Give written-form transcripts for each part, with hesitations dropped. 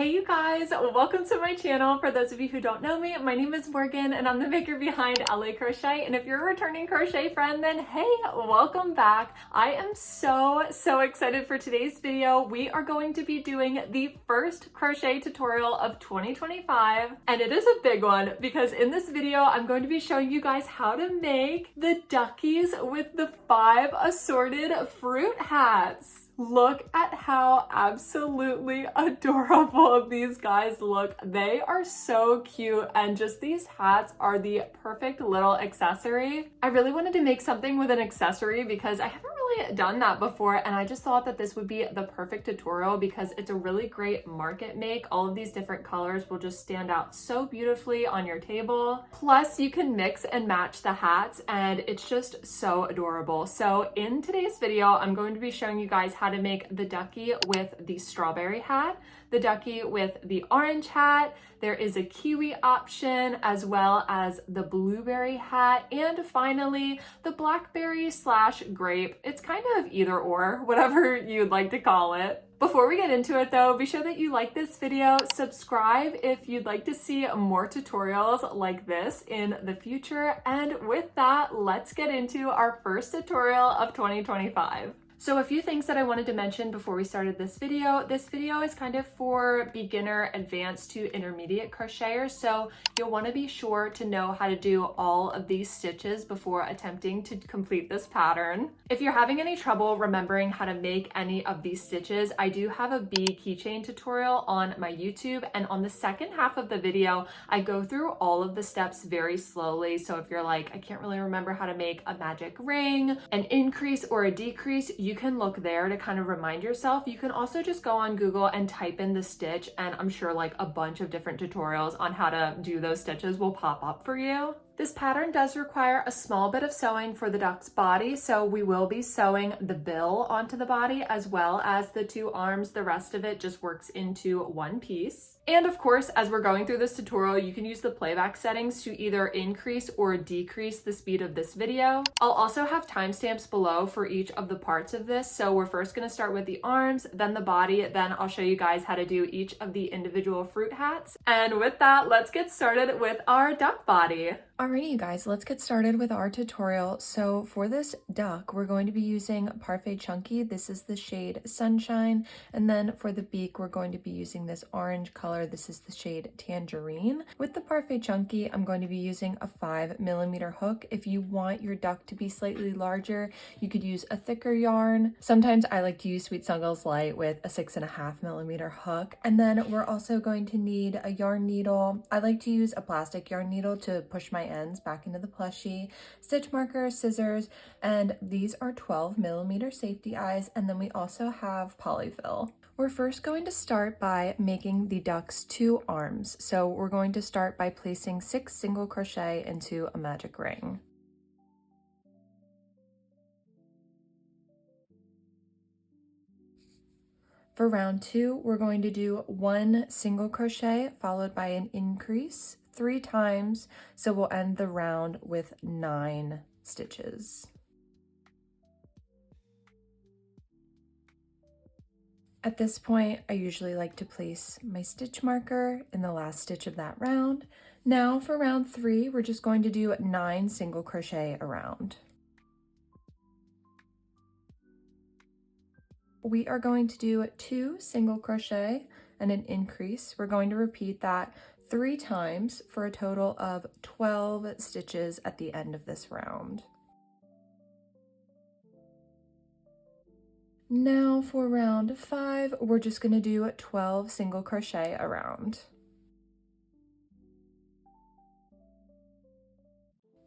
Hey you guys, welcome to my channel. For those of you who don't know me, my name is Morgan and I'm the maker behind LA Crochet. And if you're a returning crochet friend, then hey, welcome back. I am so excited for today's video. We are going to be doing the first crochet tutorial of 2025. And it is a big one because in this video, I'm going to be showing you guys how to make the duckies with the 5 assorted fruit hats. Look at how absolutely adorable these guys look. They are so cute, and just these hats are the perfect little accessory. I really wanted to make something with an accessory because I haven't really done that before, and I just thought that this would be the perfect tutorial because it's a really great market make. All of these different colors will just stand out so beautifully on your table. Plus, you can mix and match the hats, and it's just so adorable. So in today's video, I'm going to be showing you guys how to make the ducky with the strawberry hat, the ducky with the orange hat. There is a kiwi option, as well as the blueberry hat, and finally the blackberry / grape. It's kind of either or, whatever you'd like to call it. Before we get into it though, be sure that you like this video, subscribe if you'd like to see more tutorials like this in the future, and with that, let's get into our first tutorial of 2025. So a few things that I wanted to mention before we started this video. This video is kind of for beginner, advanced to intermediate crocheters, so you'll want to be sure to know how to do all of these stitches before attempting to complete this pattern. If you're having any trouble remembering how to make any of these stitches, I do have a bee keychain tutorial on my YouTube, and on the second half of the video, I go through all of the steps very slowly. So if you're like, I can't really remember how to make a magic ring, an increase or a decrease, you can look there to kind of remind yourself. You can also just go on Google and type in the stitch, and I'm sure like a bunch of different tutorials on how to do those stitches will pop up for you. This pattern does require a small bit of sewing for the duck's body, so we will be sewing the bill onto the body as well as the 2 arms. The rest of it just works into one piece. And of course, as we're going through this tutorial, you can use the playback settings to either increase or decrease the speed of this video. I'll also have timestamps below for each of the parts of this. So we're first going to start with the arms, then the body, then I'll show you guys how to do each of the individual fruit hats. And with that, let's get started with our duck body. Alrighty, you guys, let's get started with our tutorial. So for this duck, we're going to be using Parfait Chunky. This is the shade Sunshine. And then for the beak, we're going to be using this orange color. This is the shade Tangerine. With the Parfait Chunky, I'm going to be using a 5mm hook. If you want your duck to be slightly larger, you could use a thicker yarn. Sometimes I like to use Sweet Snuggles Light with a 6.5mm hook. And then we're also going to need a yarn needle. I like to use a plastic yarn needle to push my ends back into the plushie, stitch marker, scissors, and these are 12mm safety eyes, and then we also have polyfill. We're first going to start by making the duck's 2 arms. So we're going to start by placing 6 single crochet into a magic ring. For round 2, we're going to do 1 single crochet followed by an increase 3 times, so we'll end the round with 9 stitches. At this point, I usually like to place my stitch marker in the last stitch of that round. Now for round 3, we're just going to do 9 single crochet around. We are going to do 2 single crochet and an increase. We're going to repeat that 3 times for a total of 12 stitches at the end of this round. Now for round 5, we're just going to do 12 single crochet around.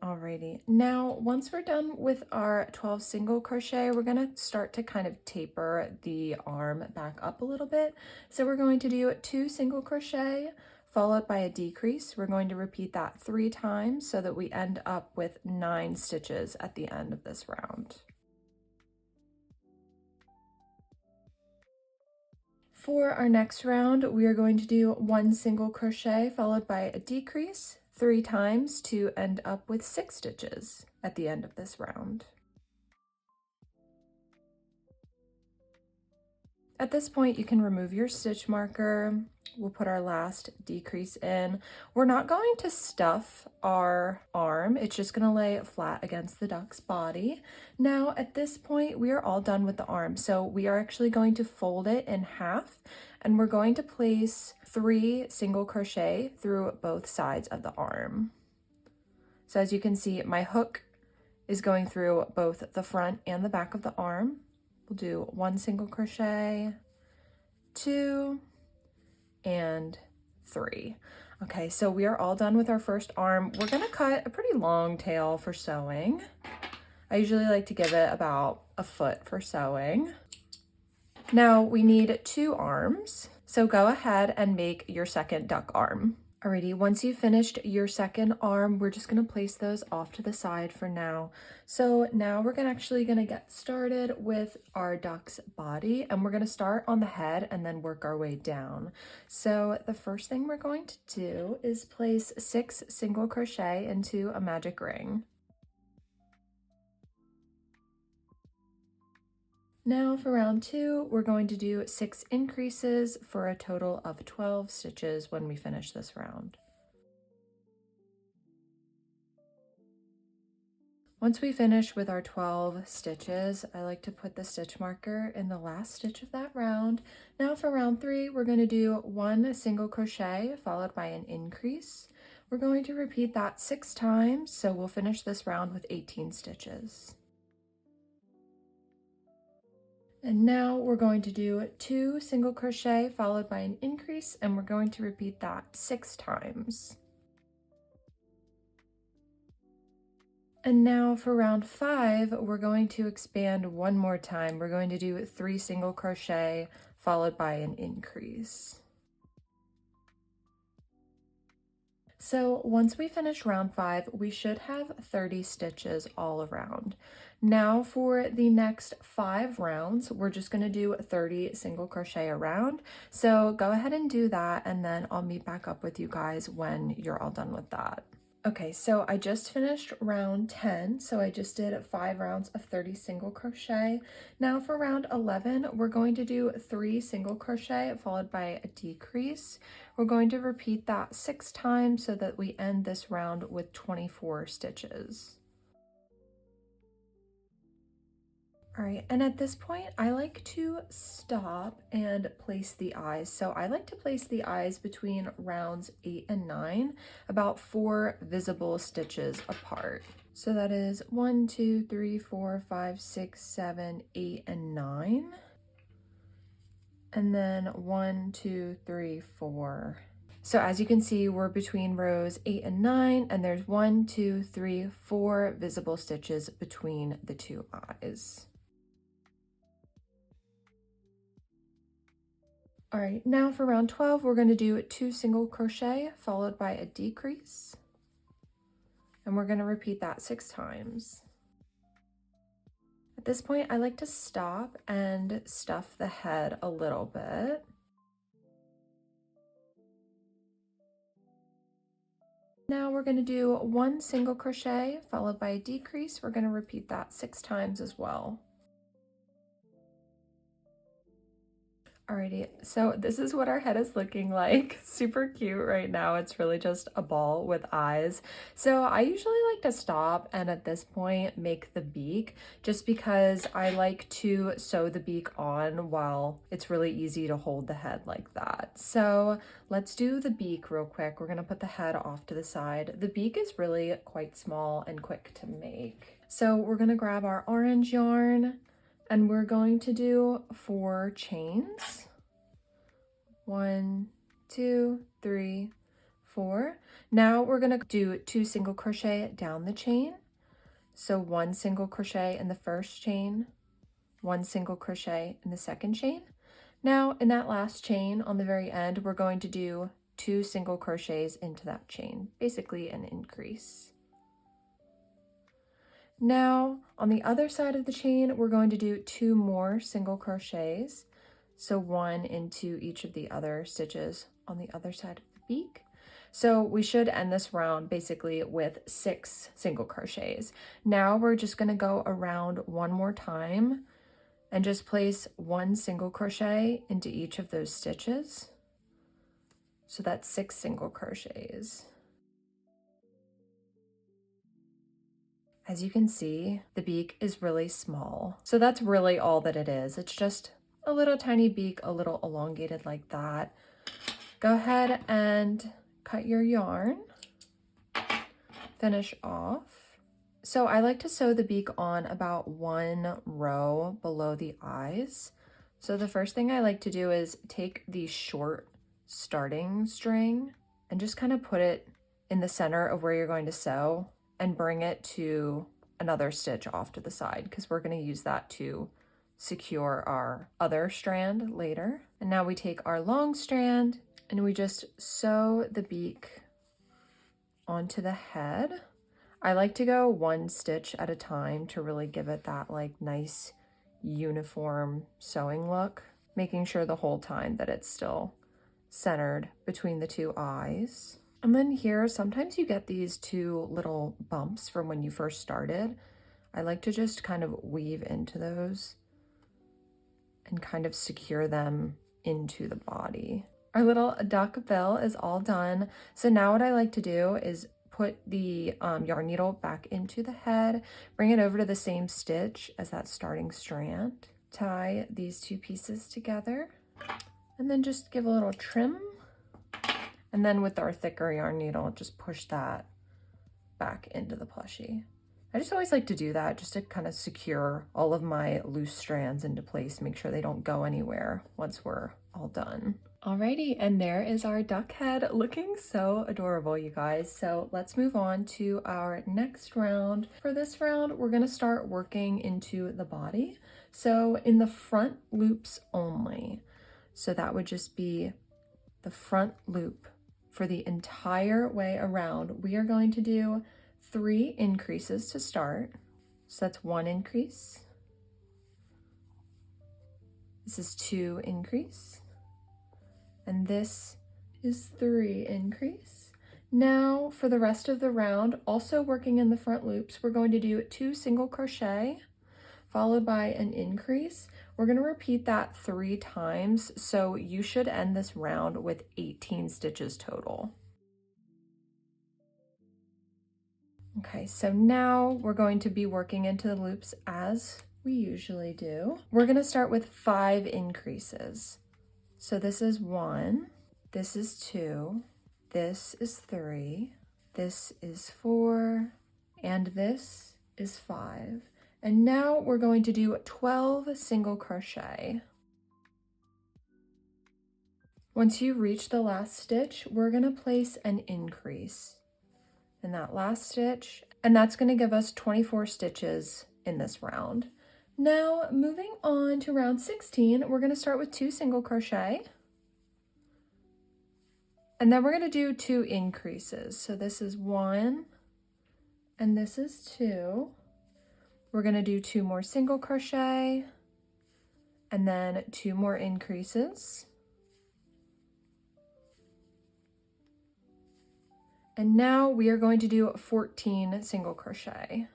Alrighty, now once we're done with our 12 single crochet, we're going to start to kind of taper the arm back up a little bit. So we're going to do 2 single crochet followed by a decrease. We're going to repeat that 3 times so that we end up with 9 stitches at the end of this round. For our next round, we are going to do 1 single crochet followed by a decrease 3 times to end up with 6 stitches at the end of this round. At this point, you can remove your stitch marker. We'll put our last decrease in. We're not going to stuff our arm. It's just gonna lay flat against the duck's body. Now, at this point, we are all done with the arm. So we are actually going to fold it in half, and we're going to place 3 single crochet through both sides of the arm. So as you can see, my hook is going through both the front and the back of the arm. We'll do 1 single crochet, 2, and 3. Okay, so we are all done with our first arm. We're gonna cut a pretty long tail for sewing. I usually like to give it about a foot for sewing. Now we need 2 arms, so go ahead and make your second duck arm. Alrighty, once you've finished your second arm, we're just gonna place those off to the side for now. So now we're actually gonna get started with our duck's body, and we're gonna start on the head and then work our way down. So the first thing we're going to do is place 6 single crochet into a magic ring. Now for round 2, we're going to do 6 increases for a total of 12 stitches when we finish this round. Once we finish with our 12 stitches, I like to put the stitch marker in the last stitch of that round. Now for round 3, we're going to do 1 single crochet followed by an increase. We're going to repeat that 6 times, so we'll finish this round with 18 stitches. And now we're going to do 2 single crochet followed by an increase, and we're going to repeat that 6 times. And now for round 5, we're going to expand one more time. We're going to do 3 single crochet followed by an increase. So once we finish round 5, we should have 30 stitches all around. Now for the next 5 rounds, we're just going to do 30 single crochet around. So go ahead and do that, and then I'll meet back up with you guys when you're all done with that. Okay, so I just finished round 10, so I just did 5 rounds of 30 single crochet. Now for round 11, we're going to do 3 single crochet followed by a decrease. We're going to repeat that 6 times so that we end this round with 24 stitches. All right, and at this point, I like to stop and place the eyes. So I like to place the eyes between rounds 8 and 9, about 4 visible stitches apart. So that is 1, 2, 3, 4, 5, 6, 7, 8, and 9. And then 1, 2, 3, 4. So as you can see, we're between rows 8 and 9, and there's 1, 2, 3, 4 visible stitches between the 2 eyes. All right, now for round 12, we're going to do 2 single crochet followed by a decrease. And we're going to repeat that 6 times. At this point, I like to stop and stuff the head a little bit. Now we're going to do 1 single crochet followed by a decrease. We're going to repeat that 6 times as well. Alrighty, so this is what our head is looking like. Super cute right now. It's really just a ball with eyes. So I usually like to stop and at this point make the beak, just because I like to sew the beak on while it's really easy to hold the head like that. So let's do the beak real quick. We're gonna put the head off to the side. The beak is really quite small and quick to make. So we're gonna grab our orange yarn, and we're going to do 4 chains. 1, 2, 3, 4. Now we're gonna do 2 single crochet down the chain. So 1 single crochet in the first chain, 1 single crochet in the second chain. Now in that last chain on the very end, we're going to do 2 single crochets into that chain, basically an increase. Now on the other side of the chain, we're going to do 2 more single crochets. So 1 into each of the other stitches on the other side of the beak. So we should end this round basically with 6 single crochets. Now we're just going to go around one more time and just place 1 single crochet into each of those stitches. So that's 6 single crochets. As you can see, the beak is really small. So that's really all that it is. It's just a little tiny beak, a little elongated like that. Go ahead and cut your yarn. Finish off. So I like to sew the beak on about 1 row below the eyes. So the first thing I like to do is take the short starting string and just kind of put it in the center of where you're going to sew and bring it to another stitch off to the side, because we're going to use that to secure our other strand later. And now we take our long strand and we just sew the beak onto the head. I like to go 1 stitch at a time to really give it that like nice uniform sewing look, making sure the whole time that it's still centered between the 2 eyes. And then here, sometimes you get these 2 little bumps from when you first started. I like to just kind of weave into those and kind of secure them into the body. Our little duck bill is all done. So now what I like to do is put the yarn needle back into the head, bring it over to the same stitch as that starting strand, tie these 2 pieces together, and then just give a little trim. And then with our thicker yarn needle, just push that back into the plushie. I just always like to do that just to kind of secure all of my loose strands into place, make sure they don't go anywhere once we're all done. Alrighty, and there is our duck head looking so adorable, you guys. So let's move on to our next round. For this round, we're gonna start working into the body. So in the front loops only. So that would just be the front loop. For the entire way around, we are going to do 3 increases to start. So that's 1 increase. This is 2 increase. And this is 3 increase. Now for the rest of the round, also working in the front loops, we're going to do 2 single crochet followed by an increase. We're going to repeat that 3 times, so you should end this round with 18 stitches total. Okay, so now we're going to be working into the loops as we usually do. We're going to start with 5 increases. So this is 1, this is 2, this is 3, this is 4, and this is 5. And now we're going to do 12 single crochet. Once you reach the last stitch, we're going to place an increase in that last stitch, and that's going to give us 24 stitches in this round. Now moving on to round 16, we're going to start with 2 single crochet, and then we're going to do 2 increases. So this is 1 and this is 2. We're going to do 2 more single crochet and then 2 more increases. And now we are going to do 14 single crochet.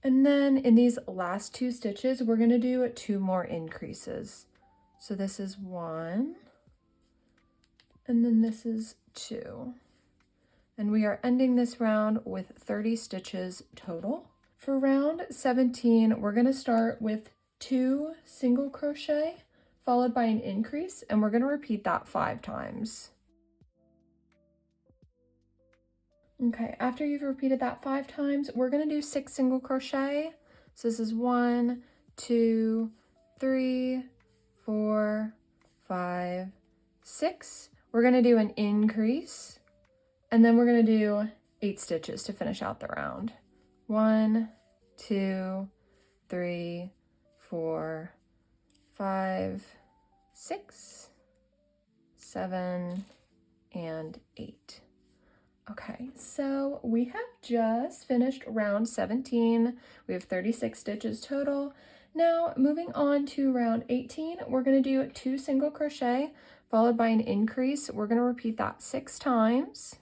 And then in these last 2 stitches, we're going to do 2 more increases. So this is 1 and then this is 2. And we are ending this round with 30 stitches total. For round 17, we're going to start with 2 single crochet followed by an increase, and we're going to repeat that 5 times. Okay, after you've repeated that 5 times, we're going to do 6 single crochet. So this is 1, 2, 3, 4, 5, 6. We're going to do an increase. And then we're going to do 8 stitches to finish out the round. 1, 2, 3, 4, 5, 6, 7, and 8. Okay, so we have just finished round 17. We have 36 stitches total. Now moving on to round 18, we're going to do 2 single crochet followed by an increase. We're going to repeat that 6 times.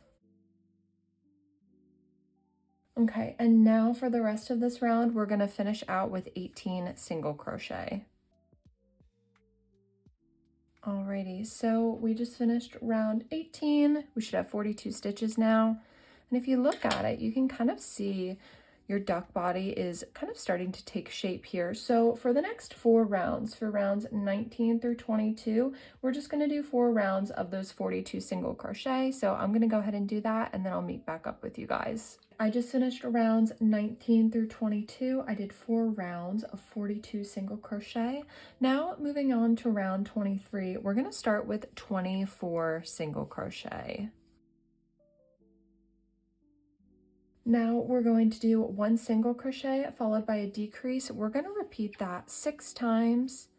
Okay, and now for the rest of this round, we're gonna finish out with 18 single crochet. Alrighty, so we just finished round 18. We should have 42 stitches now. And if you look at it, you can kind of see your duck body is kind of starting to take shape here. So for the next 4 rounds, for rounds 19 through 22, we're just gonna do 4 rounds of those 42 single crochet. So I'm gonna go ahead and do that, and then I'll meet back up with you guys. I just finished rounds 19 through 22. I did 4 rounds of 42 single crochet. Now moving on to round 23, we're gonna start with 24 single crochet. Now we're going to do 1 single crochet followed by a decrease. We're going to repeat that 6 times.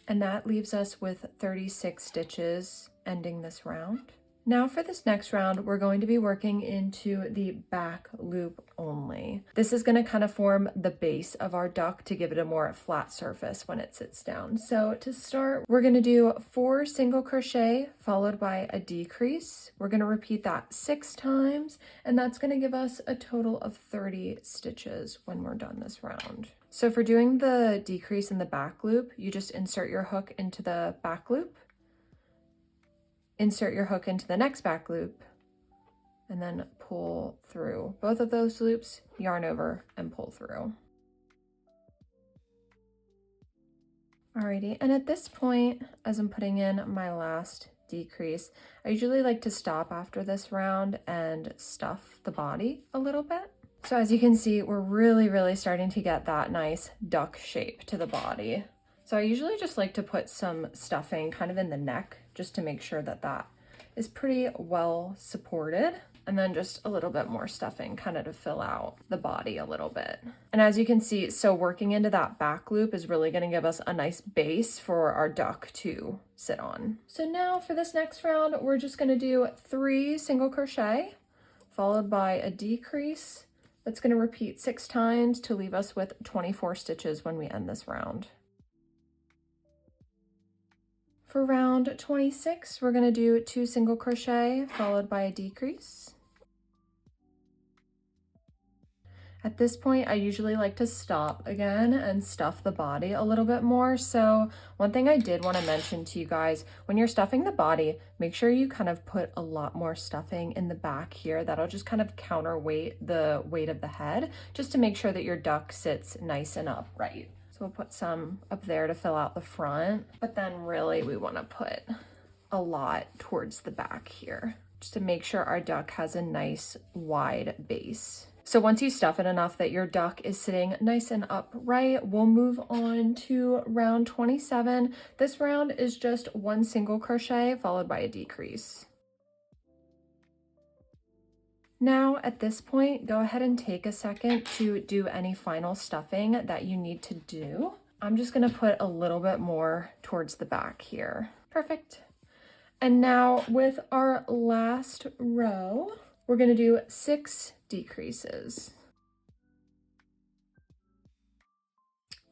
And that leaves us with 36 stitches ending this round. Now for this next round, we're going to be working into the back loop only. This is going to kind of form the base of our duck to give it a more flat surface when it sits down. So to start, we're going to do 4 single crochet followed by a decrease. We're going to repeat that 6 times, and that's going to give us a total of 30 stitches when we're done this round. So for doing the decrease in the back loop, you just insert your hook into the back loop, insert your hook into the next back loop, and then pull through both of those loops, yarn over, and pull through. Alrighty, and at this point, as I'm putting in my last decrease, I usually like to stop after this round and stuff the body a little bit. So as you can see, we're really starting to get that nice duck shape to the body. So I usually just like to put some stuffing kind of in the neck just to make sure that that is pretty well supported. And then just a little bit more stuffing kind of to fill out the body a little bit. And as you can see, so working into that back loop is really going to give us a nice base for our duck to sit on. So now for this next round, we're just going to do 3 single crochet followed by a decrease. That's going to repeat 6 times to leave us with 24 stitches when we end this round. For round 26, we're going to do 2 single crochet followed by a decrease. At this point, I usually like to stop again and stuff the body a little bit more. So one thing I did want to mention to you guys, when you're stuffing the body, make sure you kind of put a lot more stuffing in the back here. That'll just kind of counterweight the weight of the head, just to make sure that your duck sits nice and upright. So we'll put some up there to fill out the front, but then really we want to put a lot towards the back here, just to make sure our duck has a nice wide base. So once you stuff it enough that your duck is sitting nice and upright, we'll move on to round 27. This round is just 1 single crochet followed by a decrease. Now at this point, go ahead and take a second to do any final stuffing that you need to do. I'm just going to put a little bit more towards the back here. Perfect. And now with our last row, we're going to do 6 decreases.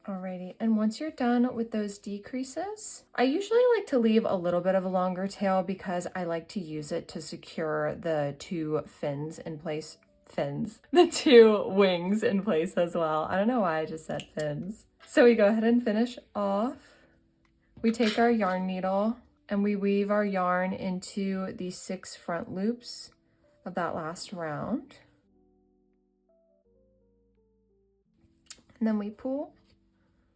Alrighty, and once you're done with those decreases, I usually like to leave a little bit of a longer tail because I like to use it to secure the 2 fins in place. The 2 wings in place as well. I don't know why I just said fins. So we go ahead and finish off. We take our yarn needle and we weave our yarn into the 6 front loops of that last round. And then we pull.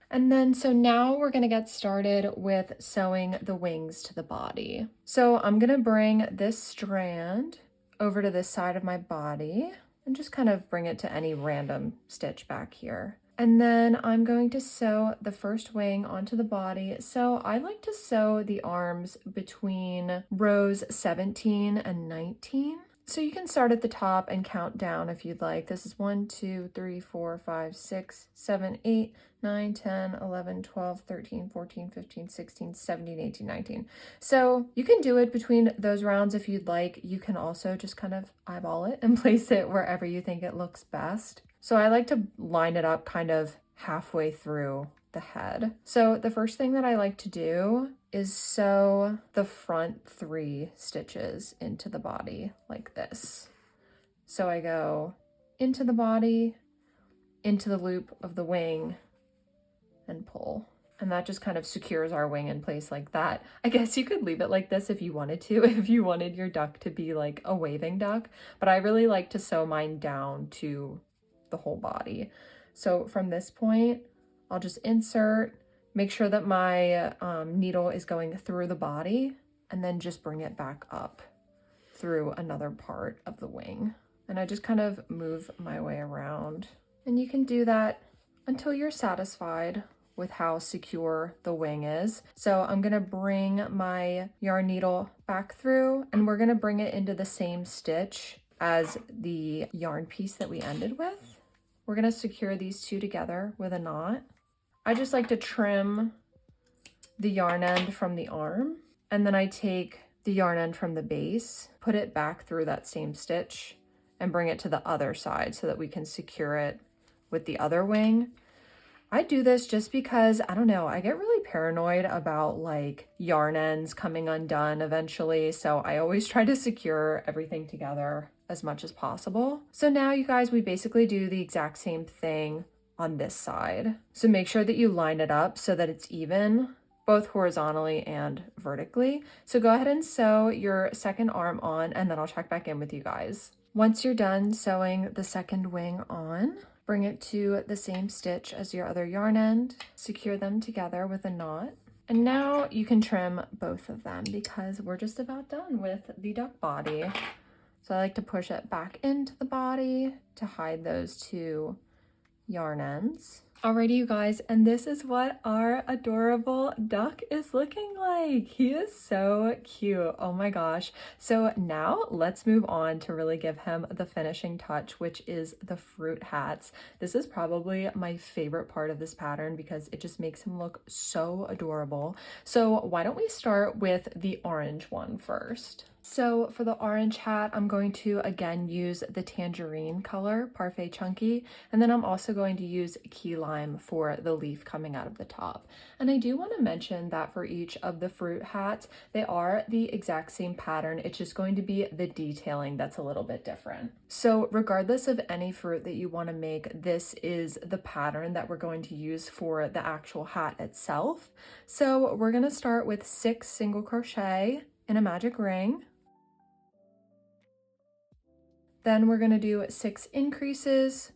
And then, so now we're gonna get started with sewing the wings to the body. So I'm gonna bring this strand over to this side of my body and just kind of bring it to any random stitch back here. And then I'm going to sew the first wing onto the body. So I like to sew the arms between rows 17 and 19. So you can start at the top and count down if you'd like. This is 1, 2, 3, 4, 5, 6, 7, 8, 9, 10, 11, 12, 13, 14, 15, 16, 17, 18, 19. So you can do it between those rounds if you'd like. You can also just kind of eyeball it and place it wherever you think it looks best. So I like to line it up kind of halfway through the head. So the first thing that I like to do is sew the front 3 stitches into the body like this. So I go into the body, into the loop of the wing, and pull. And that just kind of secures our wing in place like that. I guess you could leave it like this if you wanted to, if you wanted your duck to be like a waving duck, but I really like to sew mine down to the whole body. So from this point, I'll just insert, make sure that my needle is going through the body, and then just bring it back up through another part of the wing. And I just kind of move my way around. And you can do that until you're satisfied with how secure the wing is. So I'm gonna bring my yarn needle back through, and we're gonna bring it into the same stitch as the yarn piece that we ended with. We're gonna secure these 2 together with a knot. I just like to trim the yarn end from the arm, and then I take the yarn end from the base, put it back through that same stitch, and bring it to the other side so that we can secure it with the other wing. I do this just because, I don't know, I get really paranoid about like yarn ends coming undone eventually, so I always try to secure everything together as much as possible. So now you guys, we basically do the exact same thing on this side. So make sure that you line it up so that it's even, both horizontally and vertically. So go ahead and sew your second arm on, and then I'll check back in with you guys. Once you're done sewing the second wing on, bring it to the same stitch as your other yarn end, secure them together with a knot. And now you can trim both of them because we're just about done with the duck body. So I like to push it back into the body to hide those 2 yarn ends. Alrighty, you guys, and this is what our adorable duck is looking like. He is so cute. Oh my gosh. So now let's move on to really give him the finishing touch, which is the fruit hats. This is probably my favorite part of this pattern because it just makes him look so adorable. So why don't we start with the orange one first? So for the orange hat, I'm going to again use the tangerine color, Parfait Chunky, and then I'm also going to use key lime for the leaf coming out of the top. And I do want to mention that for each of the fruit hats, they are the exact same pattern. It's just going to be the detailing that's a little bit different. So regardless of any fruit that you want to make, this is the pattern that we're going to use for the actual hat itself. So we're going to start with 6 single crochet in a magic ring. Then we're going to do 6 increases.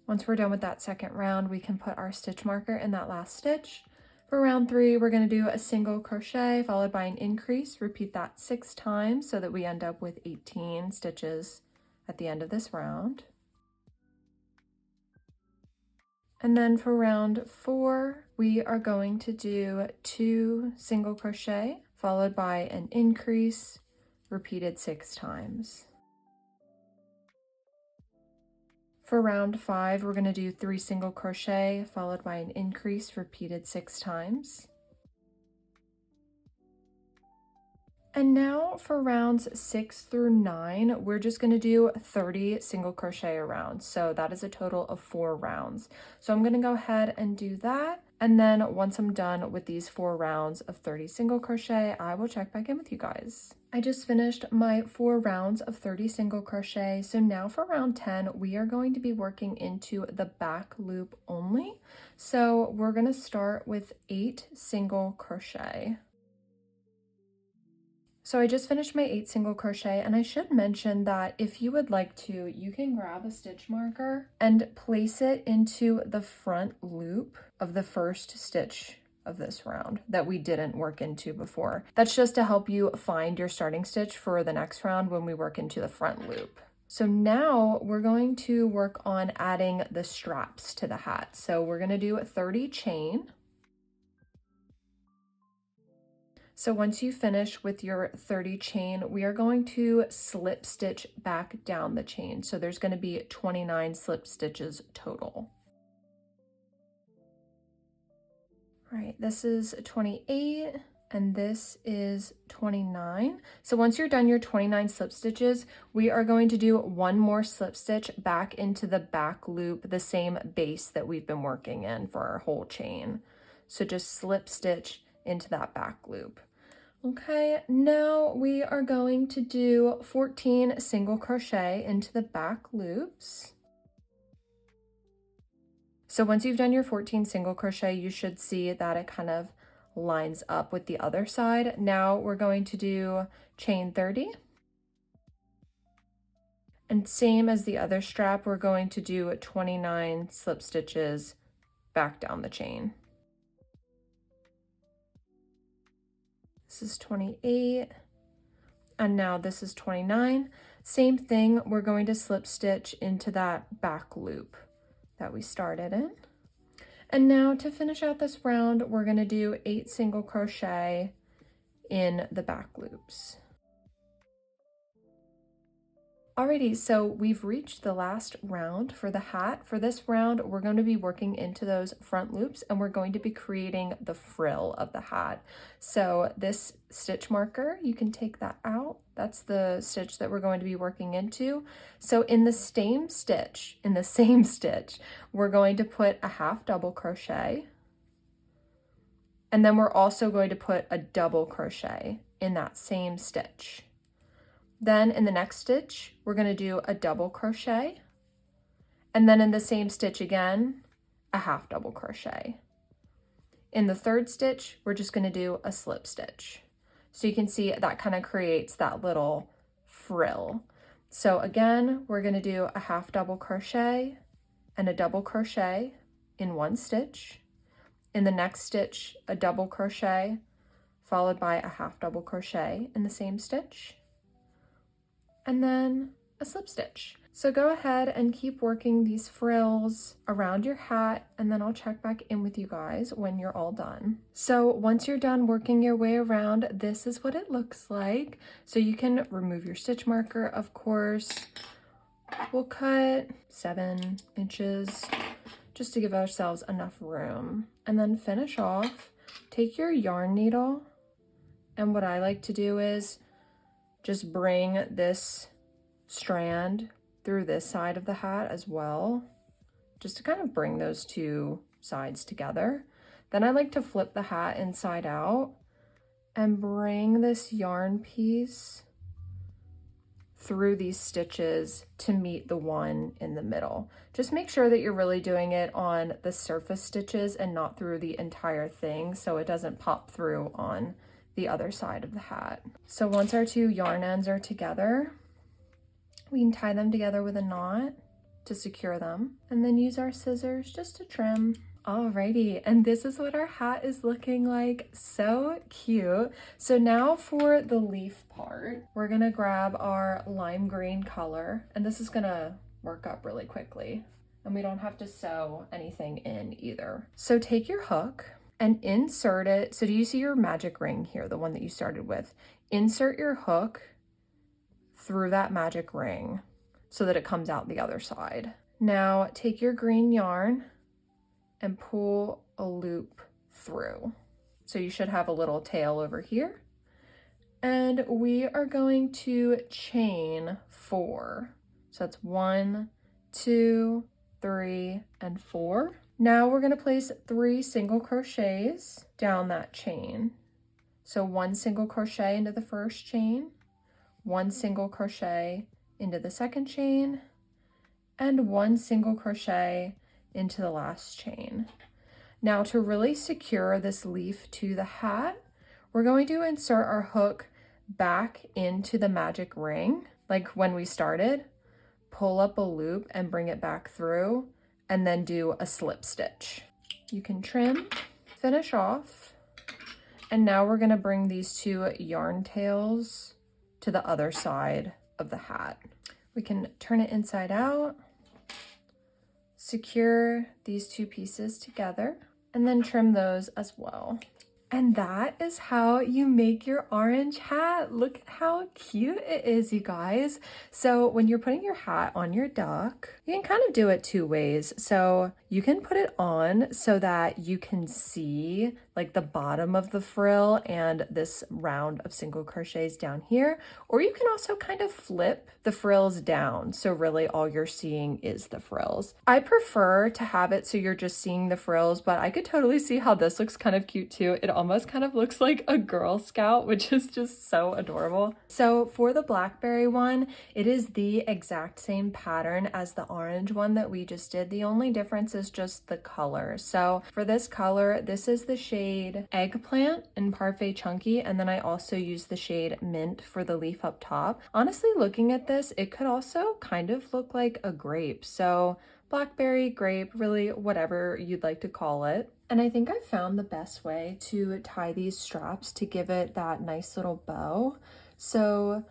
Once we're done with that second round, we can put our stitch marker in that last stitch. For round 3, we're going to do a single crochet followed by an increase. Repeat that 6 times so that we end up with 18 stitches at the end of this round. And then for round 4, we are going to do 2 single crochet followed by an increase, repeated 6 times. For round 5, we're going to do 3 single crochet followed by an increase, repeated 6 times. And now for rounds 6 through 9, we're just going to do 30 single crochet around. So that is a total of 4 rounds. So I'm going to go ahead and do that. And then once I'm done with these 4 rounds of 30 single crochet, I will check back in with you guys. I just finished my 4 rounds of 30 single crochet. So now for round 10, we are going to be working into the back loop only. So we're going to start with 8 single crochet. So I just finished my 8 single crochet, and I should mention that if you would like to, you can grab a stitch marker and place it into the front loop of the first stitch of this round that we didn't work into before. That's just to help you find your starting stitch for the next round when we work into the front loop. So now we're going to work on adding the straps to the hat. So we're going to do 30 chain. So once you finish with your 30 chain, we are going to slip stitch back down the chain. So there's going to be 29 slip stitches total. All right, this is 28. and this is 29. So once you're done your 29 slip stitches, we are going to do one more slip stitch back into the back loop, the same base that we've been working in for our whole chain. So just slip stitch into that back loop. Okay, now we are going to do 14 single crochet into the back loops. So once you've done your 14 single crochet, you should see that it kind of lines up with the other side. Now we're going to do chain 30. And same as the other strap, we're going to do 29 slip stitches back down the chain. This is 28, and now this is 29. Same thing, we're going to slip stitch into that back loop that we started in. And now to finish out this round, we're going to do 8 single crochet in the back loops. Alrighty, so we've reached the last round for the hat. For this round, we're going to be working into those front loops and we're going to be creating the frill of the hat. So this stitch marker, you can take that out. That's the stitch that we're going to be working into. So in the same stitch, we're going to put a half double crochet. And then we're also going to put a double crochet in that same stitch. Then in the next stitch, we're going to do a double crochet. And then in the same stitch again, a half double crochet. In the third stitch, we're just going to do a slip stitch. So you can see that kind of creates that little frill. So again, we're going to do a half double crochet and a double crochet in one stitch. In the next stitch, a double crochet followed by a half double crochet in the same stitch, and then a slip stitch. So go ahead and keep working these frills around your hat, and then I'll check back in with you guys when you're all done. So once you're done working your way around, this is what it looks like. So you can remove your stitch marker, of course. We'll cut 7 inches just to give ourselves enough room, and then finish off. Take your yarn needle, and what I like to do is just bring this strand through this side of the hat as well, just to kind of bring those two sides together. Then I like to flip the hat inside out and bring this yarn piece through these stitches to meet the one in the middle. Just make sure that you're really doing it on the surface stitches and not through the entire thing, so it doesn't pop through on the other side of the hat. So once our two yarn ends are together, we can tie them together with a knot to secure them, and then use our scissors just to trim. Alrighty, and this is what our hat is looking like. So cute. So now for the leaf part, we're gonna grab our lime green color, and this is gonna work up really quickly, and we don't have to sew anything in either. So take your hook and insert it. So do you see your magic ring here, the one that you started with? Insert your hook through that magic ring so that it comes out the other side. Now take your green yarn and pull a loop through. So you should have a little tail over here. And we are going to chain 4. So that's 1, 2, 3, and 4. Now we're going to place 3 single crochets down that chain. So 1 single crochet into the first chain, 1 single crochet into the second chain, and 1 single crochet into the last chain. Now to really secure this leaf to the hat, we're going to insert our hook back into the magic ring, like when we started, pull up a loop and bring it back through, and then do a slip stitch. You can trim, finish off, and now we're gonna bring these 2 yarn tails to the other side of the hat. We can turn it inside out, secure these 2 pieces together, and then trim those as well. And that is how you make your orange hat. Look at how cute it is, you guys. So when you're putting your hat on your duck, you can kind of do it 2 ways. So you can put it on so that you can see like the bottom of the frill and this round of single crochets down here, or you can also kind of flip the frills down. So really all you're seeing is the frills. I prefer to have it so you're just seeing the frills, but I could totally see how this looks kind of cute too. It almost kind of looks like a Girl Scout, which is just so adorable. So for the Blackberry one, it is the exact same pattern as the orange one that we just did. The only difference is just the color. So for this color, this is the shade Eggplant in Parfait Chunky, and then I also use the shade Mint for the leaf up top. Honestly, looking at this, it could also kind of look like a grape. So blackberry, grape, really whatever you'd like to call it. And I think I found the best way to tie these straps to give it that nice little bow. So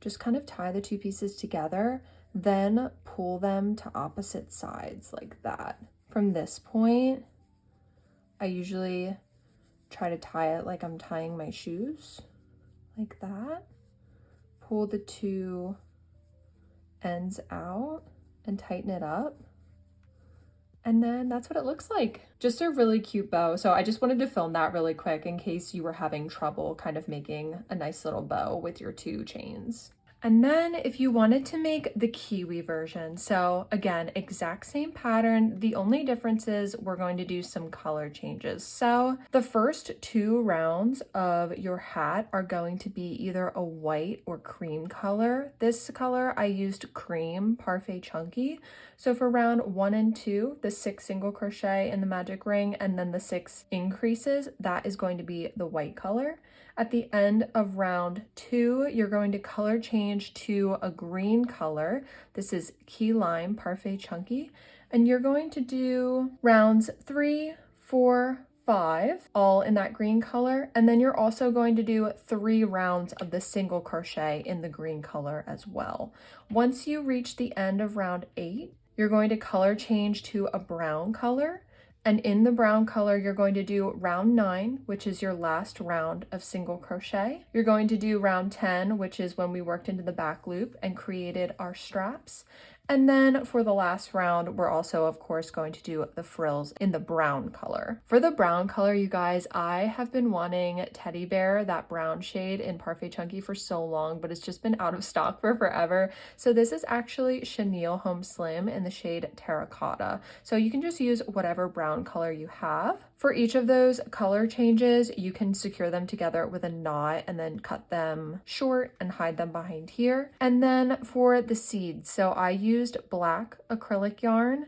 just kind of tie the two pieces together, then pull them to opposite sides like that. From this point, I usually try to tie it like I'm tying my shoes, like that. Pull the two ends out and tighten it up. And then that's what it looks like. Just a really cute bow. So I just wanted to film that really quick in case you were having trouble kind of making a nice little bow with your two chains. And then if you wanted to make the kiwi version, so again, exact same pattern. The only difference is we're going to do some color changes. So the first two rounds of your hat are going to be either a white or cream color. This color I used cream Parfait Chunky. So for round 1 and 2, the 6 single crochet in the magic ring and then the 6 increases, that is going to be the white color. At the end of round 2, you're going to color change to a green color. This is Key Lime Parfait Chunky. And you're going to do rounds 3, 4, 5, all in that green color. And then you're also going to do 3 rounds of the single crochet in the green color as well. Once you reach the end of round 8, you're going to color change to a brown color. And in the brown color, you're going to do round 9, which is your last round of single crochet. You're going to do round 10, which is when we worked into the back loop and created our straps. And then for the last round, we're also, of course, going to do the frills in the brown color. For the brown color, you guys, I have been wanting Teddy Bear, that brown shade in Parfait Chunky for so long, but it's just been out of stock for forever. So this is actually Chenille Home Slim in the shade Terracotta. So you can just use whatever brown color you have. For each of those color changes, you can secure them together with a knot and then cut them short and hide them behind here. And then for the seeds, so I used black acrylic yarn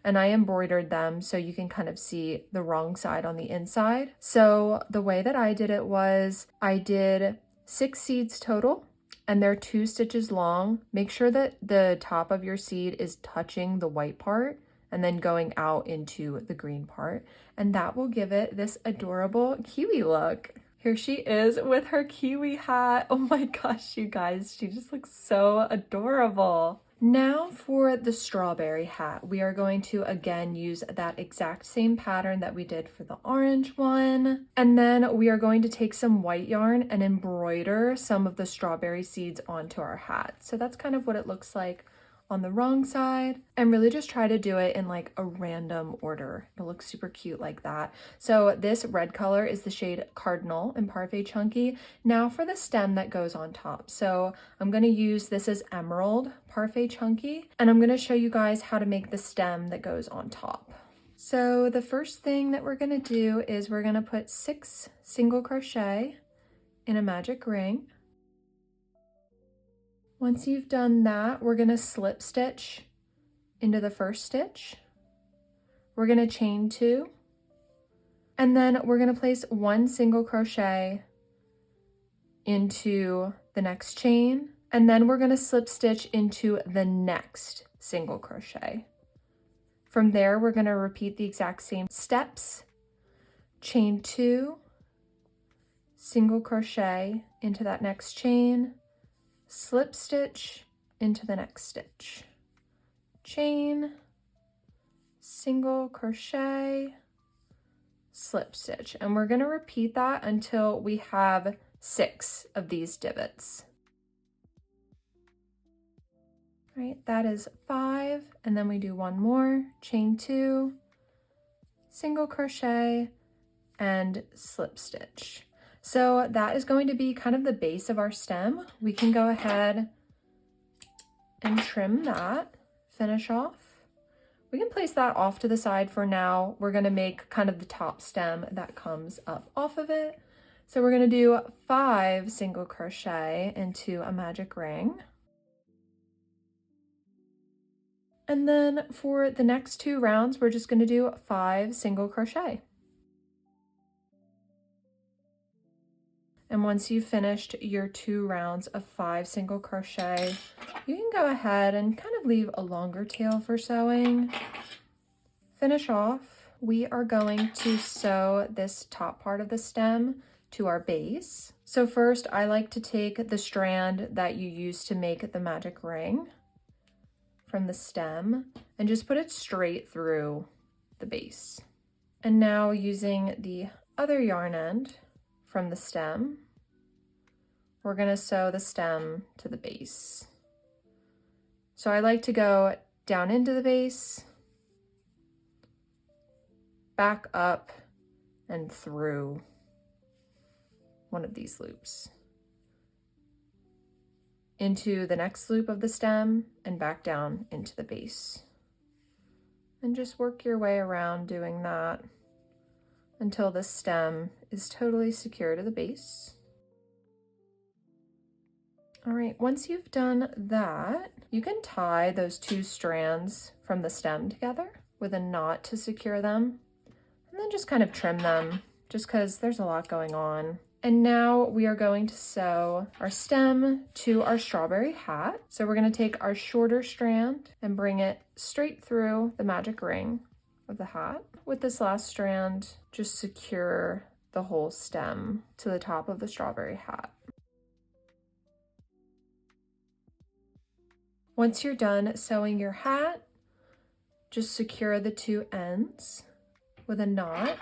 and I embroidered them so you can kind of see the wrong side on the inside. So the way that I did it was I did 6 seeds total and they're 2 stitches long. Make sure that the top of your seed is touching the white part and then going out into the green part. And that will give it this adorable kiwi look. Here she is with her kiwi hat. Oh my gosh, you guys, she just looks so adorable. Now for the strawberry hat, we are going to again use that exact same pattern that we did for the orange one. And then we are going to take some white yarn and embroider some of the strawberry seeds onto our hat. So that's kind of what it looks like on the wrong side, and really just try to do it in like a random order. It'll look super cute like that. So this red color is the shade Cardinal in Parfait Chunky. Now for the stem that goes on top. So I'm going to use, this is Emerald Parfait Chunky, and I'm going to show you guys how to make the stem that goes on top. So the first thing that we're going to do is we're going to put 6 single crochet in a magic ring. Once you've done that, we're going to slip stitch into the first stitch. We're going to chain 2, and then we're going to place 1 single crochet into the next chain, and then we're going to slip stitch into the next single crochet. From there, we're going to repeat the exact same steps, chain 2, single crochet into that next chain, slip stitch into the next stitch, chain, single crochet, slip stitch. And we're going to repeat that until we have 6 of these divots. All right, that is 5, and then we do 1 more, chain 2, single crochet, and slip stitch. So that is going to be kind of the base of our stem. We can go ahead and trim that, finish off. We can place that off to the side for now. We're gonna make kind of the top stem that comes up off of it. So we're gonna do 5 single crochet into a magic ring. And then for the next 2 rounds, we're just gonna do 5 single crochet. And once you've finished your 2 rounds of 5 single crochet, you can go ahead and kind of leave a longer tail for sewing. Finish off. We are going to sew this top part of the stem to our base. So first, I like to take the strand that you use to make the magic ring from the stem and just put it straight through the base. And now using the other yarn end from the stem, we're going to sew the stem to the base. So I like to go down into the base, back up, and through one of these loops into the next loop of the stem and back down into the base. And just work your way around doing that until the stem is totally secure to the base. All right, once you've done that, you can tie those 2 strands from the stem together with a knot to secure them, and then just kind of trim them just because there's a lot going on. And now we are going to sew our stem to our strawberry hat. So we're going to take our shorter strand and bring it straight through the magic ring of the hat. With this last strand, just secure the whole stem to the top of the strawberry hat. Once you're done sewing your hat, just secure the 2 ends with a knot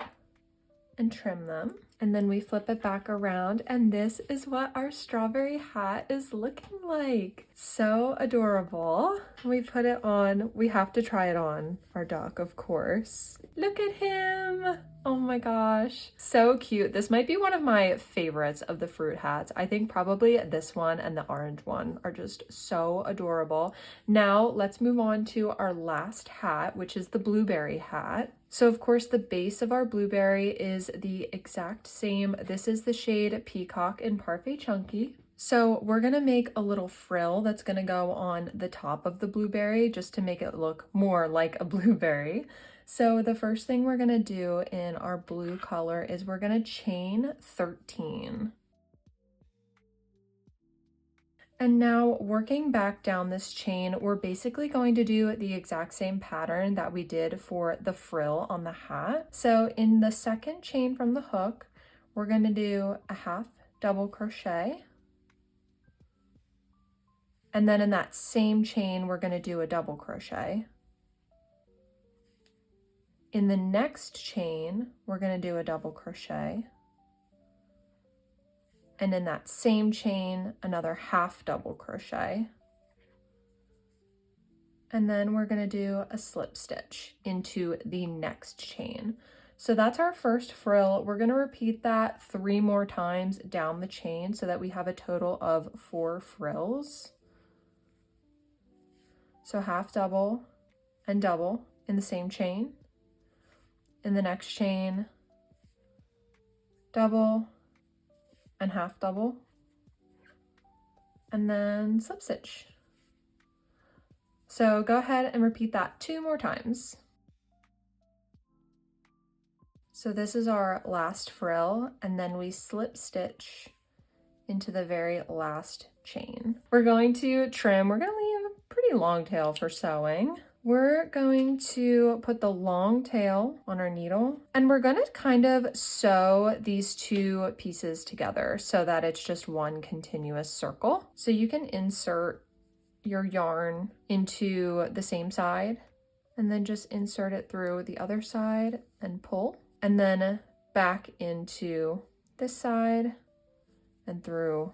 and trim them. And then we flip it back around, and this is what our strawberry hat is looking like. So adorable. We put it on, we have to try it on our duck, of course. Look at him. Oh my gosh, so cute. This might be one of my favorites of the fruit hats. I think probably this one and the orange one are just so adorable. Now let's move on to our last hat, which is the blueberry hat. So of course the base of our blueberry is the exact same. This is the shade Peacock in Parfait Chunky. So we're gonna make a little frill that's gonna go on the top of the blueberry just to make it look more like a blueberry. So the first thing we're gonna do in our blue color is we're gonna chain 13. And now working back down this chain, we're basically going to do the exact same pattern that we did for the frill on the hat. So in the second chain from the hook, we're going to do a half double crochet. And then in that same chain, we're going to do a double crochet. In the next chain, we're going to do a double crochet. And in that same chain, another half double crochet. And then we're going to do a slip stitch into the next chain. So that's our first frill. We're going to repeat that 3 more times down the chain so that we have a total of 4 frills. So half double and double in the same chain. In the next chain, double and half double, and then slip stitch. So go ahead and repeat that 2 more times. So this is our last frill, and then we slip stitch into the very last chain. We're going to trim, we're going to leave a pretty long tail for sewing. We're going to put the long tail on our needle, and we're going to kind of sew these 2 pieces together so that it's just one continuous circle. So you can insert your yarn into the same side and then just insert it through the other side and pull, and then back into this side and through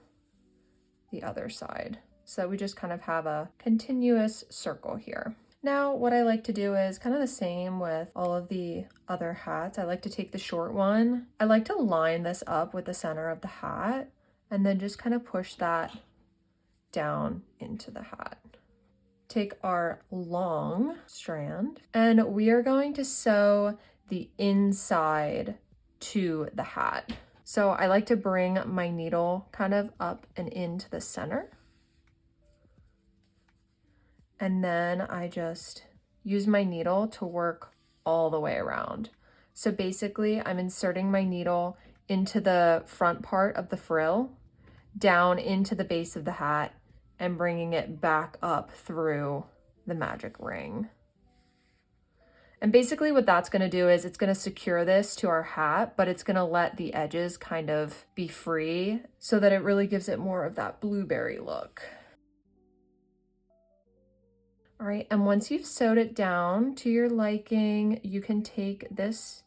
the other side. So we just kind of have a continuous circle here. Now, what I like to do is kind of the same with all of the other hats. I like to take the short one. I like to line this up with the center of the hat and then just kind of push that down into the hat. Take our long strand and we are going to sew the inside to the hat. So I like to bring my needle kind of up and into the center. And then I just use my needle to work all the way around. So basically I'm inserting my needle into the front part of the frill, down into the base of the hat, and bringing it back up through the magic ring. And basically what that's gonna do is it's gonna secure this to our hat, but it's gonna let the edges kind of be free so that it really gives it more of that blueberry look. All right, and once you've sewed it down to your liking, you can take this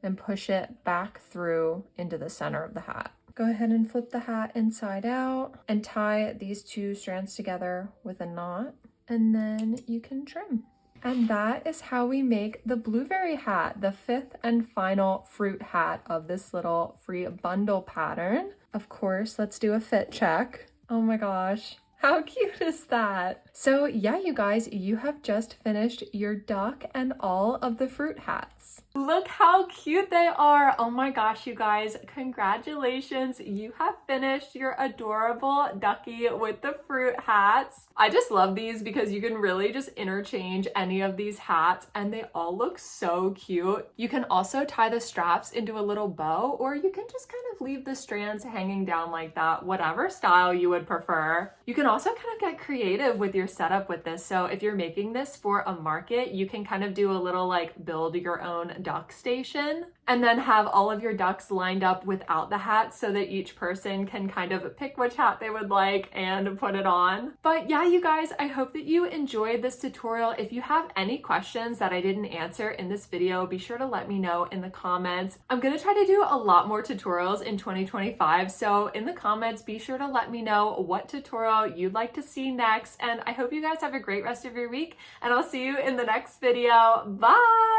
and push it back through into the center of the hat. Go ahead and flip the hat inside out and tie these two strands together with a knot, and then you can trim. And that is how we make the blueberry hat, the 5th and final fruit hat of this little free bundle pattern. Of course, let's do a fit check. Oh my gosh. How cute is that? So yeah, you guys, you have just finished your duck and all of the fruit hats. Look how cute they are. Oh my gosh, you guys, congratulations. You have finished your adorable ducky with the fruit hats. I just love these because you can really just interchange any of these hats and they all look so cute. You can also tie the straps into a little bow, or you can just kind of leave the strands hanging down like that, whatever style you would prefer. You can also kind of get creative with your setup with this. So if you're making this for a market, you can kind of do a little like build your own duck station and then have all of your ducks lined up without the hat so that each person can kind of pick which hat they would like and put it on. But yeah, you guys, I hope that you enjoyed this tutorial. If you have any questions that I didn't answer in this video, be sure to let me know in the comments. I'm gonna try to do a lot more tutorials in 2025, so in the comments, be sure to let me know what tutorial you'd like to see next, and I hope you guys have a great rest of your week, and I'll see you in the next video. Bye!